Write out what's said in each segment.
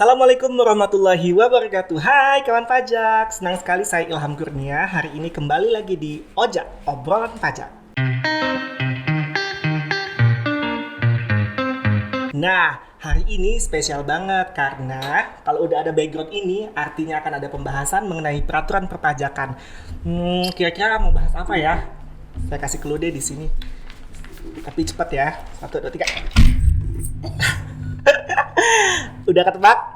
Assalamualaikum warahmatullahi wabarakatuh. Hai kawan pajak, senang sekali saya Ilham Kurnia hari ini kembali lagi di Ojak, obrolan pajak. Nah, hari ini spesial banget karena kalau udah ada background ini artinya akan ada pembahasan mengenai peraturan perpajakan. Kira-kira mau bahas apa ya? Saya kasih clue deh di sini. Tapi cepat ya. 1, 2, 3. Udah ketebak?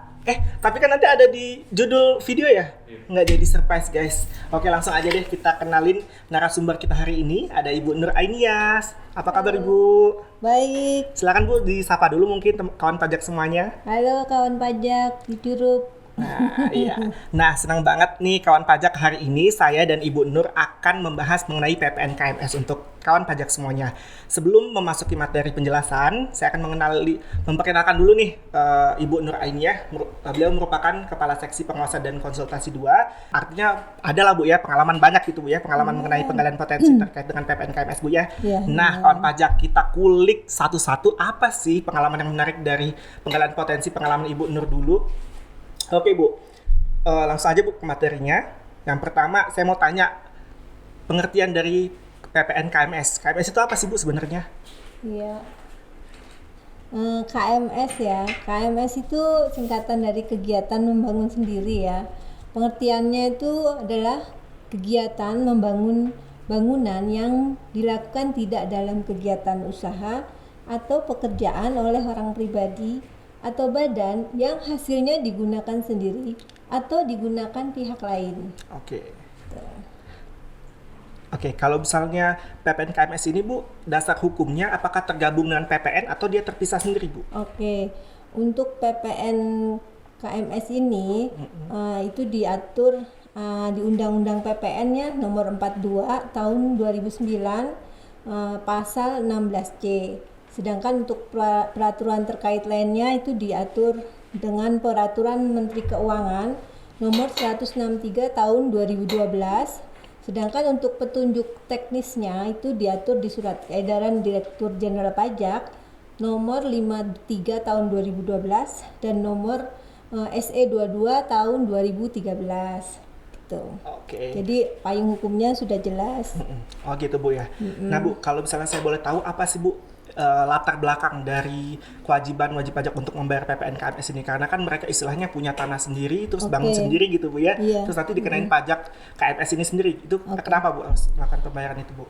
Tapi kan nanti ada di judul video ya? Nggak jadi surprise guys. Oke, langsung aja deh kita kenalin narasumber kita hari ini. Ada Ibu Nur Ainias. Apa kabar Ibu? Baik. Silakan Bu, disapa dulu mungkin kawan pajak semuanya. Halo kawan pajak di Curup. Nah, iya. Nah, senang banget nih kawan pajak hari ini saya dan Ibu Nur akan membahas mengenai PPN KMS untuk kawan pajak semuanya. Sebelum memasuki materi penjelasan, saya akan memperkenalkan dulu nih Ibu Nur Ainiah. Beliau merupakan Kepala Seksi Pengawasan dan Konsultasi 2. Artinya adalah Bu ya, pengalaman banyak gitu Bu ya, pengalaman mengenai penggalian potensi terkait dengan PPN KMS Bu ya. Nah, kawan pajak kita kulik satu-satu apa sih pengalaman yang menarik dari penggalian potensi pengalaman Ibu Nur dulu. Oke Bu, langsung aja Bu ke materinya. Yang pertama saya mau tanya pengertian dari PPN KMS. KMS itu apa sih Bu sebenarnya? Iya. KMS ya. KMS itu singkatan dari kegiatan membangun sendiri ya. Pengertiannya itu adalah kegiatan membangun bangunan yang dilakukan tidak dalam kegiatan usaha atau pekerjaan oleh orang pribadi atau badan yang hasilnya digunakan sendiri atau digunakan pihak lain. Oke, kalau misalnya PPN KMS ini Bu, dasar hukumnya apakah tergabung dengan PPN atau dia terpisah sendiri Bu? Oke, untuk PPN KMS ini itu diatur di Undang-Undang PPN-nya nomor 42 tahun 2009 pasal 16C. Sedangkan untuk peraturan terkait lainnya itu diatur dengan Peraturan Menteri Keuangan nomor 163 tahun 2012. Sedangkan untuk petunjuk teknisnya itu diatur di Surat Edaran Direktur Jenderal Pajak nomor 53 tahun 2012 dan nomor SE 22 tahun 2013. Gitu. Oke. Jadi payung hukumnya sudah jelas. Oh gitu Bu ya. Nah Bu, kalau misalnya saya boleh tahu apa sih Bu latar belakang dari kewajiban wajib pajak untuk membayar PPN KMS ini, karena kan mereka istilahnya punya tanah sendiri terus bangun sendiri gitu Bu ya. Terus nanti dikenain pajak KMS ini sendiri. Itu kenapa Bu harus melakukan pembayaran itu Bu?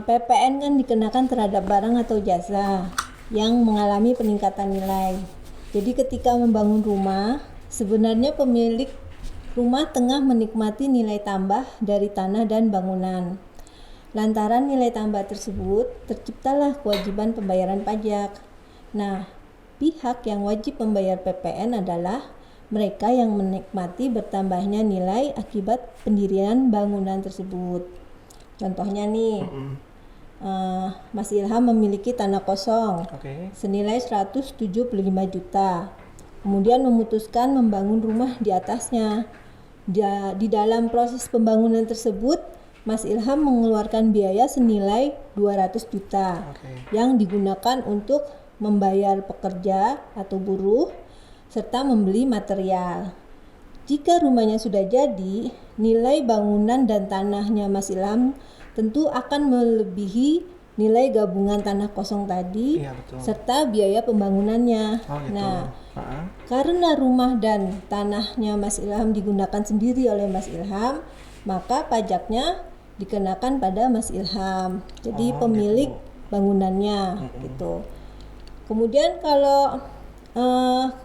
PPN kan dikenakan terhadap barang atau jasa yang mengalami peningkatan nilai. Jadi ketika membangun rumah, sebenarnya pemilik rumah tengah menikmati nilai tambah dari tanah dan bangunan. Lantaran nilai tambah tersebut, terciptalah kewajiban pembayaran pajak. Nah, pihak yang wajib membayar PPN adalah mereka yang menikmati bertambahnya nilai akibat pendirian bangunan tersebut. Contohnya nih, Mas Ilham memiliki tanah kosong senilai 175 juta. Kemudian memutuskan membangun rumah di atasnya. Di dalam proses pembangunan tersebut, Mas Ilham mengeluarkan biaya senilai 200 juta yang digunakan untuk membayar pekerja atau buruh serta membeli material. Jika rumahnya sudah jadi, nilai bangunan dan tanahnya Mas Ilham tentu akan melebihi nilai gabungan tanah kosong tadi serta biaya pembangunannya. Nah, karena rumah dan tanahnya Mas Ilham digunakan sendiri oleh Mas Ilham, maka pajaknya dikenakan pada Mas Ilham. Jadi pemilik bangunannya gitu. Kemudian kalau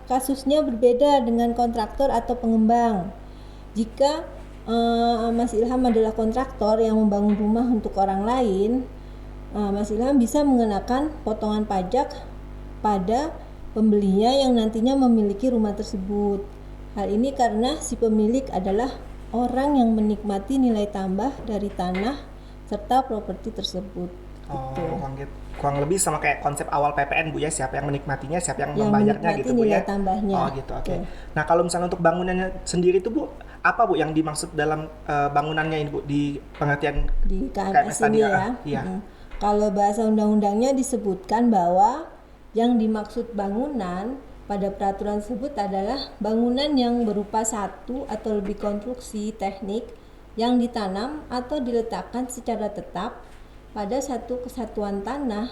kasusnya berbeda dengan kontraktor atau pengembang. Jika Mas Ilham adalah kontraktor yang membangun rumah untuk orang lain, Mas Ilham bisa mengenakan potongan pajak pada pembelinya yang nantinya memiliki rumah tersebut. Hal ini karena si pemilik adalah orang yang menikmati nilai tambah dari tanah serta properti tersebut. Kurang lebih sama kayak konsep awal PPN Bu ya, siapa yang menikmatinya, siapa yang membayarnya gitu Bu ya. Tambahnya. Nah kalau misalnya untuk bangunannya sendiri itu Bu, apa Bu yang dimaksud dalam bangunannya ini Bu di pengertian di KMS ini ya? Kalau bahasa undang-undangnya disebutkan bahwa yang dimaksud bangunan pada peraturan tersebut adalah bangunan yang berupa satu atau lebih konstruksi teknik yang ditanam atau diletakkan secara tetap pada satu kesatuan tanah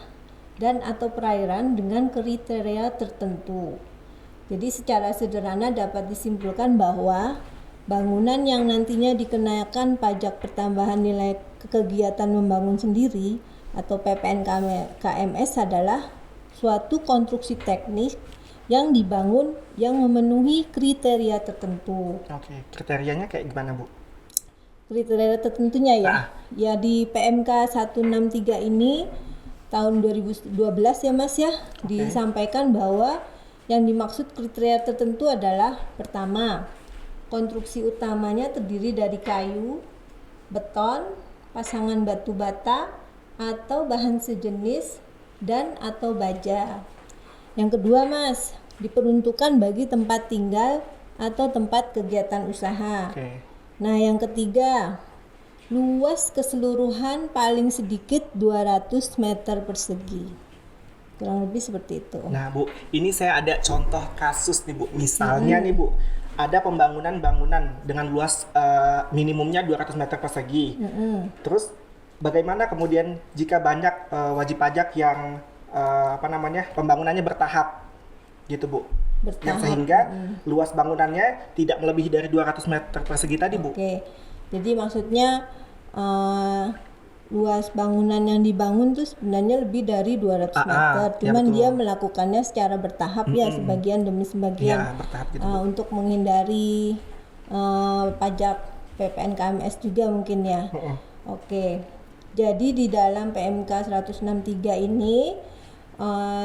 dan atau perairan dengan kriteria tertentu. Jadi secara sederhana dapat disimpulkan bahwa bangunan yang nantinya dikenakan pajak pertambahan nilai kegiatan membangun sendiri atau PPN KMS adalah suatu konstruksi teknis yang dibangun yang memenuhi kriteria tertentu. Oke, kriterianya kayak gimana, Bu? Kriteria tertentunya ya. Ya di PMK 163 ini tahun 2012 ya Mas ya, disampaikan bahwa yang dimaksud kriteria tertentu adalah pertama, konstruksi utamanya terdiri dari kayu, beton, pasangan batu bata atau bahan sejenis dan atau baja. Yang kedua Mas, diperuntukkan bagi tempat tinggal atau tempat kegiatan usaha. Nah yang ketiga, luas keseluruhan paling sedikit 200 meter persegi. Kurang lebih seperti itu. Nah Bu, ini saya ada contoh kasus nih Bu. Misalnya nih Bu, ada pembangunan bangunan dengan luas minimumnya 200 meter persegi. Terus bagaimana kemudian jika banyak wajib pajak yang pembangunannya bertahap gitu Bu? Yang sehingga luas bangunannya tidak melebihi dari 200 meter persegi tadi Bu. Jadi maksudnya luas bangunan yang dibangun tuh sebenarnya lebih dari 200 meter. Cuman ya dia melakukannya secara bertahap ya, sebagian demi sebagian. Bertahap gitu, untuk menghindari pajak PPN KMS juga mungkin ya. Jadi di dalam PMK 163 ini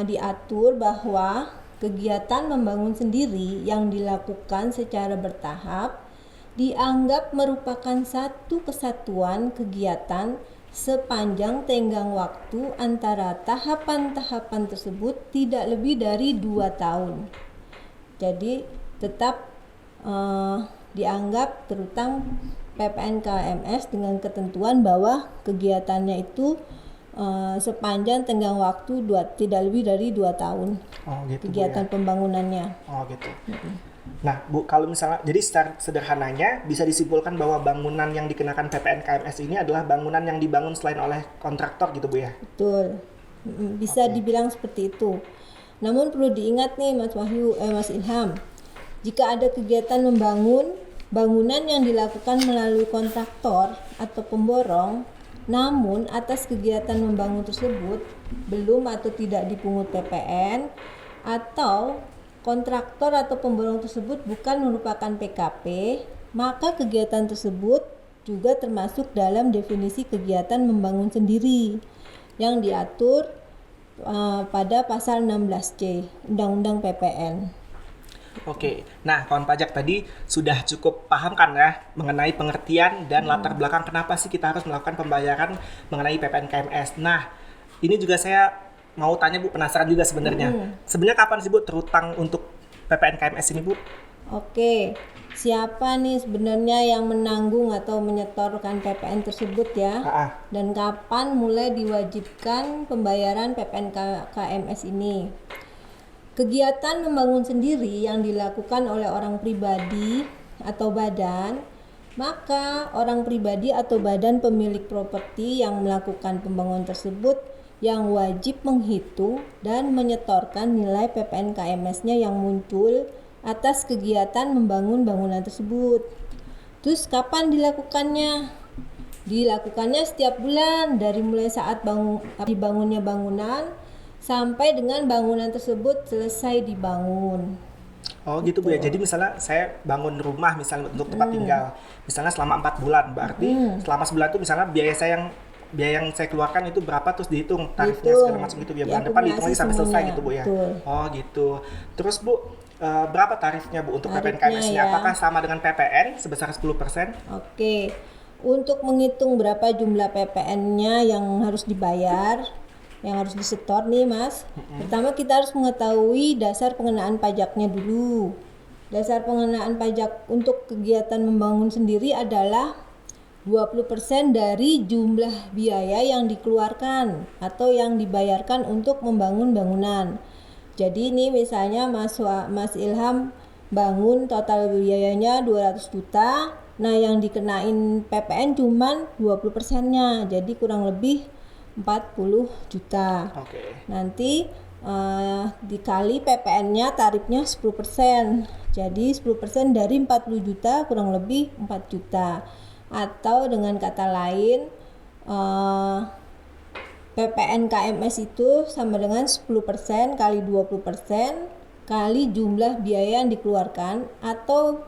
diatur bahwa kegiatan membangun sendiri yang dilakukan secara bertahap dianggap merupakan satu kesatuan kegiatan sepanjang tenggang waktu antara tahapan-tahapan tersebut tidak lebih dari 2 tahun. Jadi tetap dianggap terutang PPN KMS dengan ketentuan bahwa kegiatannya itu sepanjang tenggang waktu tidak lebih dari 2 tahun. Kegiatan pembangunannya. Nah Bu, kalau misalnya, jadi secara sederhananya bisa disimpulkan bahwa bangunan yang dikenakan PPN KMS ini adalah bangunan yang dibangun selain oleh kontraktor gitu Bu ya? Betul, bisa dibilang seperti itu. Namun perlu diingat nih Mas Ilham, jika ada kegiatan membangun bangunan yang dilakukan melalui kontraktor atau pemborong, namun atas kegiatan membangun tersebut belum atau tidak dipungut PPN, atau kontraktor atau pemborong tersebut bukan merupakan PKP, maka kegiatan tersebut juga termasuk dalam definisi kegiatan membangun sendiri yang diatur pada pasal 16C Undang-Undang PPN. Nah kawan pajak tadi sudah cukup paham kan ya mengenai pengertian dan latar belakang kenapa sih kita harus melakukan pembayaran mengenai PPN KMS. Nah ini juga saya mau tanya Bu, penasaran juga sebenarnya. Sebenarnya kapan sih Bu terutang untuk PPN KMS ini Bu? Siapa nih sebenarnya yang menanggung atau menyetorkan PPN tersebut ya? Dan kapan mulai diwajibkan pembayaran PPN KMS ini? Kegiatan membangun sendiri yang dilakukan oleh orang pribadi atau badan, maka orang pribadi atau badan pemilik properti yang melakukan pembangunan tersebut yang wajib menghitung dan menyetorkan nilai PPN KMS-nya yang muncul atas kegiatan membangun bangunan tersebut. Terus kapan dilakukannya? Dilakukannya setiap bulan dari mulai saat dibangunnya bangunan sampai dengan bangunan tersebut selesai dibangun. Gitu Bu ya. Jadi misalnya saya bangun rumah misalnya untuk tempat tinggal, misalnya selama 4 bulan, berarti selama sebulan itu misalnya biaya yang saya keluarkan itu berapa, terus dihitung tarifnya segala macam gitu, biar bulan depan dihitung lagi sampai selesai gitu Bu ya. Gitu. Terus Bu, berapa tarifnya Bu untuk PPN KMS ini? Apakah sama dengan PPN sebesar 10%? Untuk menghitung berapa jumlah PPN-nya yang harus dibayar, yang harus disetor nih Mas. Pertama kita harus mengetahui dasar pengenaan pajaknya dulu. Dasar pengenaan pajak untuk kegiatan membangun sendiri adalah 20% dari jumlah biaya yang dikeluarkan atau yang dibayarkan untuk membangun bangunan. Jadi ini misalnya Mas Ilham bangun total biayanya 200 juta. Nah, yang dikenain PPN cuman 20%-nya. Jadi kurang lebih 40 juta. Oke. Nanti dikali PPN-nya tarifnya 10%. Jadi 10% dari 40 juta kurang lebih 4 juta. Atau dengan kata lain PPN KMS itu sama dengan 10% kali 20% kali jumlah biaya yang dikeluarkan atau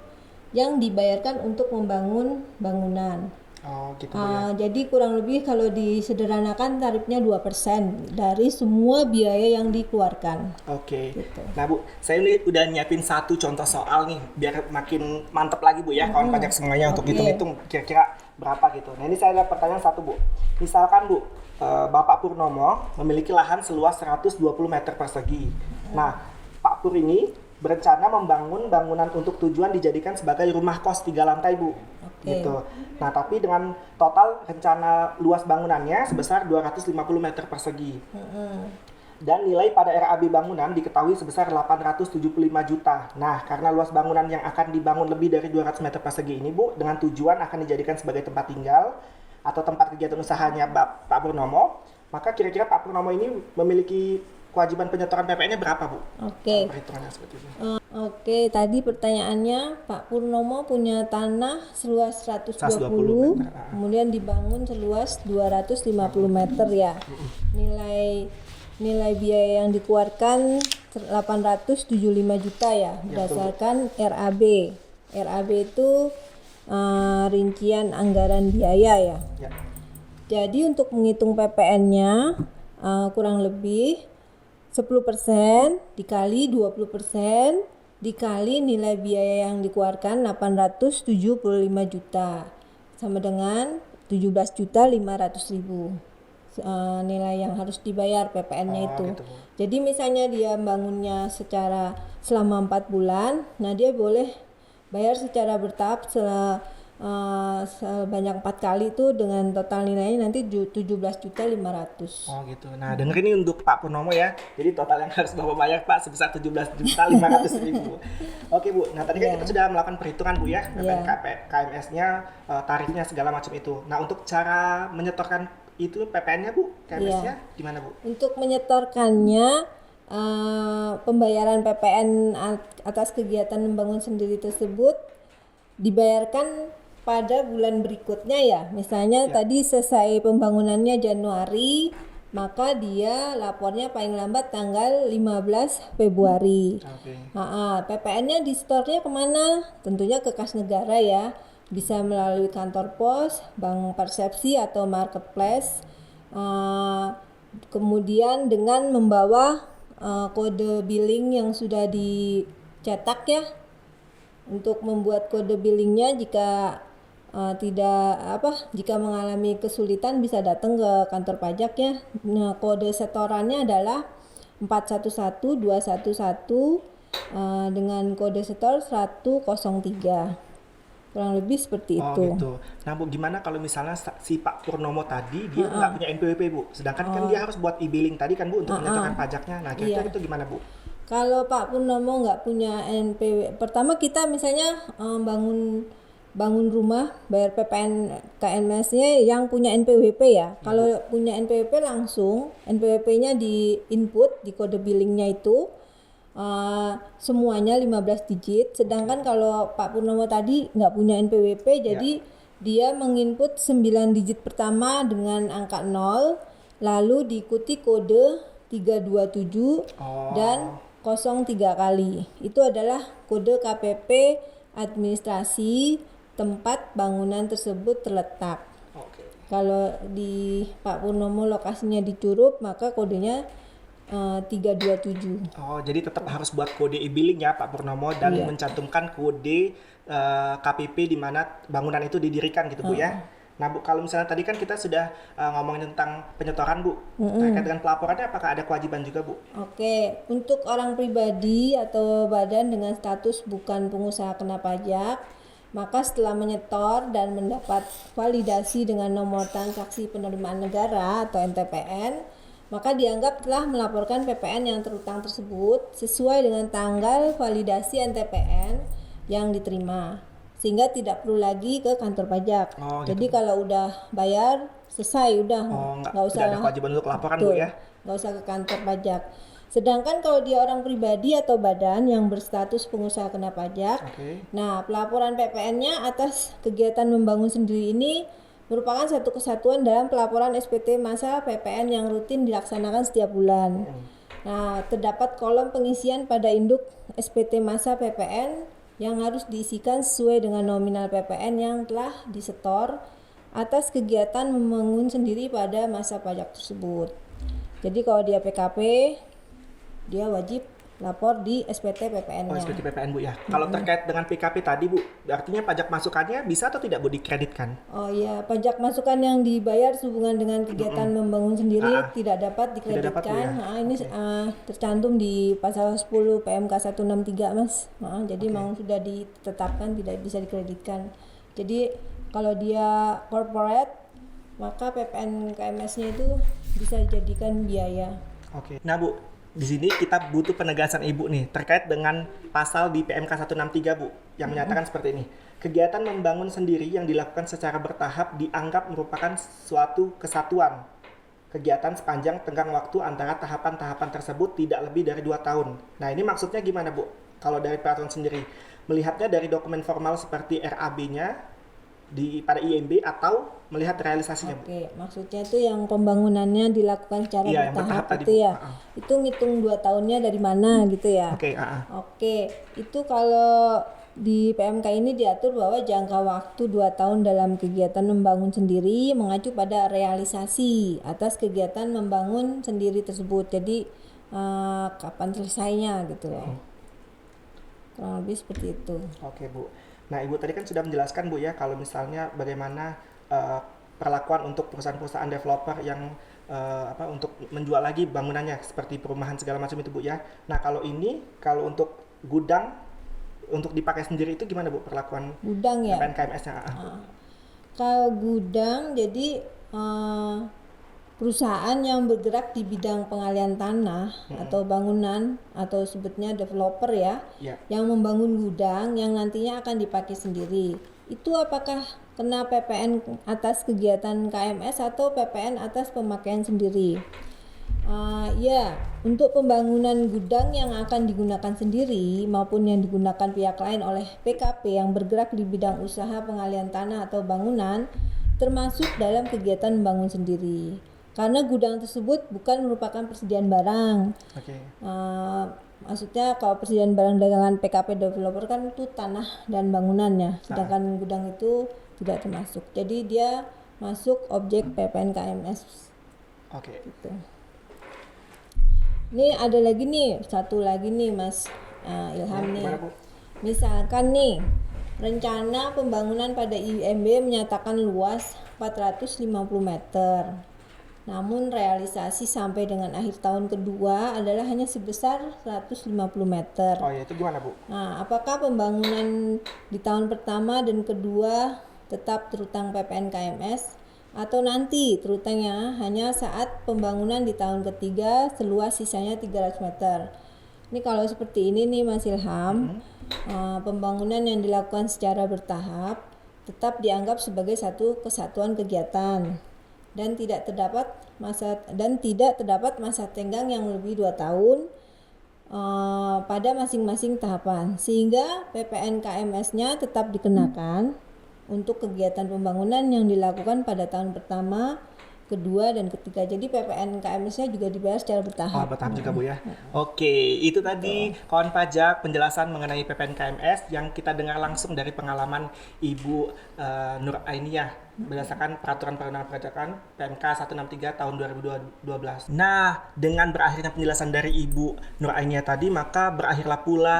yang dibayarkan untuk membangun bangunan. Oh gitu Bu ya. Jadi kurang lebih kalau disederhanakan tarifnya 2% dari semua biaya yang dikeluarkan. Oke. Gitu. Nah Bu, saya ini udah nyiapin satu contoh soal nih biar makin mantep lagi Bu ya kawan pajak semuanya untuk Oke. hitung-hitung kira-kira berapa gitu. Nah ini saya ada pertanyaan satu Bu. Misalkan Bu, Bapak Purnomo memiliki lahan seluas 120 meter persegi. Nah, Pak Pur ini berencana membangun bangunan untuk tujuan dijadikan sebagai rumah kos 3 lantai Bu. Oke. Gitu. Nah, tapi dengan total rencana luas bangunannya sebesar 250 meter persegi. Dan nilai pada RAB bangunan diketahui sebesar 875 juta. Nah, karena luas bangunan yang akan dibangun lebih dari 200 meter persegi ini Bu, dengan tujuan akan dijadikan sebagai tempat tinggal atau tempat kegiatan usahanya Pak Purnomo, maka kira-kira Pak Purnomo ini memiliki kewajiban penyetoran PPN-nya berapa Bu? Oke. Perhitungannya seperti itu. Oke, tadi pertanyaannya Pak Purnomo punya tanah seluas 120, 120 meter. kemudian dibangun seluas 250 meter ya. Nilai biaya yang dikeluarkan 875 juta ya, berdasarkan RAB. RAB itu rincian anggaran biaya ya. Ya. Jadi untuk menghitung PPN-nya kurang lebih 10% dikali 20% dikali nilai biaya yang dikeluarkan 875 juta sama dengan 17.500.000 nilai yang harus dibayar PPN-nya itu. Gitu, Bu. Jadi misalnya dia bangunnya secara selama 4 bulan, nah dia boleh bayar secara bertahap sebanyak 4 kali itu dengan total nilainya nanti 17.500.000. Oh gitu. Nah dengerin ini untuk Pak Purnomo ya. Jadi total yang harus Bapak bayar Pak sebesar 17.500.000. Oke Bu. Nah tadi kan kita sudah melakukan perhitungan Bu ya. PPN KMS-nya, tarifnya segala macam itu. Nah untuk cara menyetorkan itu PPN-nya Bu, KMS-nya gimana Bu? Untuk menyetorkannya pembayaran PPN atas kegiatan membangun sendiri tersebut dibayarkan pada bulan berikutnya ya. Misalnya tadi selesai pembangunannya Januari, maka dia lapornya paling lambat tanggal 15 Februari. Oke. PPN-nya di store-nya kemana? Tentunya ke kas negara ya. Bisa melalui kantor pos, bank persepsi atau marketplace. Kemudian dengan membawa kode billing yang sudah dicetak ya. Untuk membuat kode billingnya jika jika mengalami kesulitan bisa datang ke kantor pajak ya. Nah, kode setorannya adalah 411211 dengan kode setor 103. Kurang lebih seperti itu. Oh gitu. Nah Bu, gimana kalau misalnya si Pak Purnomo tadi dia nggak punya NPWP Bu, sedangkan kan dia harus buat e-billing tadi kan Bu untuk menyetoran pajaknya. Nah kira-kira itu gimana Bu? Kalau Pak Purnomo nggak punya NPWP, pertama kita misalnya bangun rumah bayar PPN KMS-nya yang punya NPWP ya. Kalau punya NPWP langsung NPWP-nya di input di kode billingnya itu semuanya 15 digit. Sedangkan kalau Pak Purnomo tadi nggak punya NPWP, jadi dia menginput 9 digit pertama dengan angka 0, lalu diikuti kode 327 dan 03 kali. Itu adalah kode KPP administrasi tempat bangunan tersebut terletak. Kalau di Pak Purnomo lokasinya di Curup, maka kodenya 327. Oh, jadi tetap harus buat kode e-billing ya Pak Purnomo dan mencantumkan kode KPP di mana bangunan itu didirikan gitu Bu ya. Nah Bu, kalau misalnya tadi kan kita sudah ngomongin tentang penyetoran Bu, terkait dengan pelaporannya apakah ada kewajiban juga Bu? Oke, untuk orang pribadi atau badan dengan status bukan pengusaha kena pajak, maka setelah menyetor dan mendapat validasi dengan nomor transaksi penerimaan negara atau NTPN, maka dianggap telah melaporkan PPN yang terutang tersebut sesuai dengan tanggal validasi NTPN yang diterima, sehingga tidak perlu lagi ke kantor pajak. Oh, Jadi gitu. kalau udah bayar selesai, udah Nggak usah ada kewajiban untuk laporan, Bu, betul, ya? nggak usah ke kantor pajak. Sedangkan kalau dia orang pribadi atau badan yang berstatus pengusaha kena pajak, Oke. nah pelaporan PPN-nya atas kegiatan membangun sendiri ini merupakan satu kesatuan dalam pelaporan SPT masa PPN yang rutin dilaksanakan setiap bulan. Nah, terdapat kolom pengisian pada induk SPT masa PPN yang harus diisikan sesuai dengan nominal PPN yang telah disetor atas kegiatan membangun sendiri pada masa pajak tersebut. Jadi kalau dia PKP, dia wajib lapor di SPT Oh, PPN-nya. SPT PPN, Bu, ya. Kalau terkait dengan PKP tadi, Bu, artinya pajak masukannya bisa atau tidak, Bu, dikreditkan? Oh iya, pajak masukan yang dibayar sehubungan dengan kegiatan membangun sendiri tidak dapat Tidak dapat, Bu, dikreditkan. ya? Nah, ini tercantum di pasal 10 PMK 163, Mas. Nah, jadi memang sudah ditetapkan tidak bisa dikreditkan. Jadi kalau dia corporate, maka PPN KMS-nya itu bisa dijadikan biaya. Oke. Nah, Bu, di sini kita butuh penegasan Ibu nih terkait dengan pasal di PMK 163, Bu, yang menyatakan seperti ini. Kegiatan membangun sendiri yang dilakukan secara bertahap dianggap merupakan suatu kesatuan kegiatan sepanjang tenggang waktu antara tahapan-tahapan tersebut tidak lebih dari 2 tahun. Nah, ini maksudnya gimana, Bu? Kalau dari peraturan sendiri, melihatnya dari dokumen formal seperti RAB-nya pada IMB atau melihat realisasinya, Bu? Oke, maksudnya itu yang pembangunannya dilakukan secara Iya, yang bertahap bertahap tadi, itu Bu. ya. Itu ngitung 2 tahunnya dari mana gitu ya. Oke, Oke, itu kalau di PMK ini diatur bahwa jangka waktu 2 tahun dalam kegiatan membangun sendiri mengacu pada realisasi atas kegiatan membangun sendiri tersebut. Jadi kapan selesainya gitu loh. Kurang lebih seperti itu. Oke, Bu. Nah, Ibu tadi kan sudah menjelaskan, Bu, ya, kalau misalnya bagaimana perlakuan untuk perusahaan-perusahaan developer yang untuk menjual lagi bangunannya seperti perumahan segala macam itu, Bu, ya. Nah, kalau untuk gudang untuk dipakai sendiri itu gimana, Bu, perlakuan Gudang ya. PPN KMS-nya? Kalau gudang jadi perusahaan yang bergerak di bidang pengalian tanah atau bangunan atau sebutnya developer ya, Ya. yang membangun gudang yang nantinya akan dipakai sendiri. Itu apakah kena PPN atas kegiatan KMS atau PPN atas pemakaian sendiri? Ya, untuk pembangunan gudang yang akan digunakan sendiri maupun yang digunakan pihak lain oleh PKP yang bergerak di bidang usaha pengalian tanah atau bangunan termasuk dalam kegiatan membangun sendiri. Karena gudang tersebut bukan merupakan persediaan barang. Oke. Maksudnya kalau persediaan barang dagangan PKP developer kan itu tanah dan bangunannya, sedangkan gudang itu tidak termasuk. Jadi dia masuk objek PPN KMS. Oke. Gitu. Ini ada lagi nih, satu lagi nih Mas Ilham nih. Gimana, Bu? Misalkan nih, rencana pembangunan pada IMB menyatakan luas 450 meter. Namun realisasi sampai dengan akhir tahun kedua adalah hanya sebesar 150 meter. Oh, ya, itu gimana, Bu? Nah, apakah pembangunan di tahun pertama dan kedua tetap terutang PPN KMS atau nanti terutangnya hanya saat pembangunan di tahun ketiga seluas sisanya 300 meter? Ini kalau seperti ini nih Mas Ilham, pembangunan yang dilakukan secara bertahap tetap dianggap sebagai satu kesatuan kegiatan dan tidak terdapat masa tenggang yang lebih 2 tahun pada masing-masing tahapan, sehingga PPN KMS-nya tetap dikenakan untuk kegiatan pembangunan yang dilakukan pada tahun pertama, kedua, dan ketiga. Jadi PPN KMS-nya juga dibayar secara bertahap. Bertahap juga, Bu, ya. Oke, itu tadi kawan pajak penjelasan mengenai PPN KMS yang kita dengar langsung dari pengalaman Ibu Nur Ainiyah berdasarkan peraturan perundang perpajakan PMK 163 tahun 2012. Nah, dengan berakhirnya penjelasan dari Ibu Nur Ainiyah tadi, maka berakhirlah pula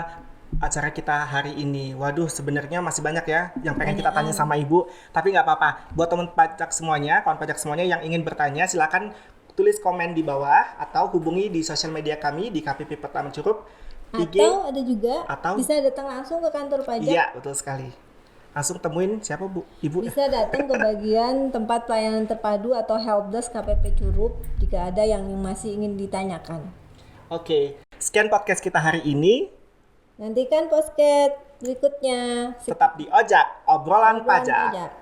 acara kita hari ini. Waduh, sebenarnya masih banyak ya yang pengen kita tanya sama Ibu, tapi nggak apa-apa. Buat teman pajak semuanya, kawan pajak semuanya yang ingin bertanya, silakan tulis komen di bawah atau hubungi di sosial media kami di KPP Pertama Curup. Atau ada juga atau bisa datang langsung ke kantor pajak. Iya, betul sekali. langsung temuin siapa Bu? Ibu? Bisa datang ke bagian tempat pelayanan terpadu atau helpdesk KPP Curup jika ada yang masih ingin ditanyakan. Oke, sekian podcast kita hari ini. Nantikan podcast berikutnya. Tetap di Ojak, obrolan pajak. Pajak.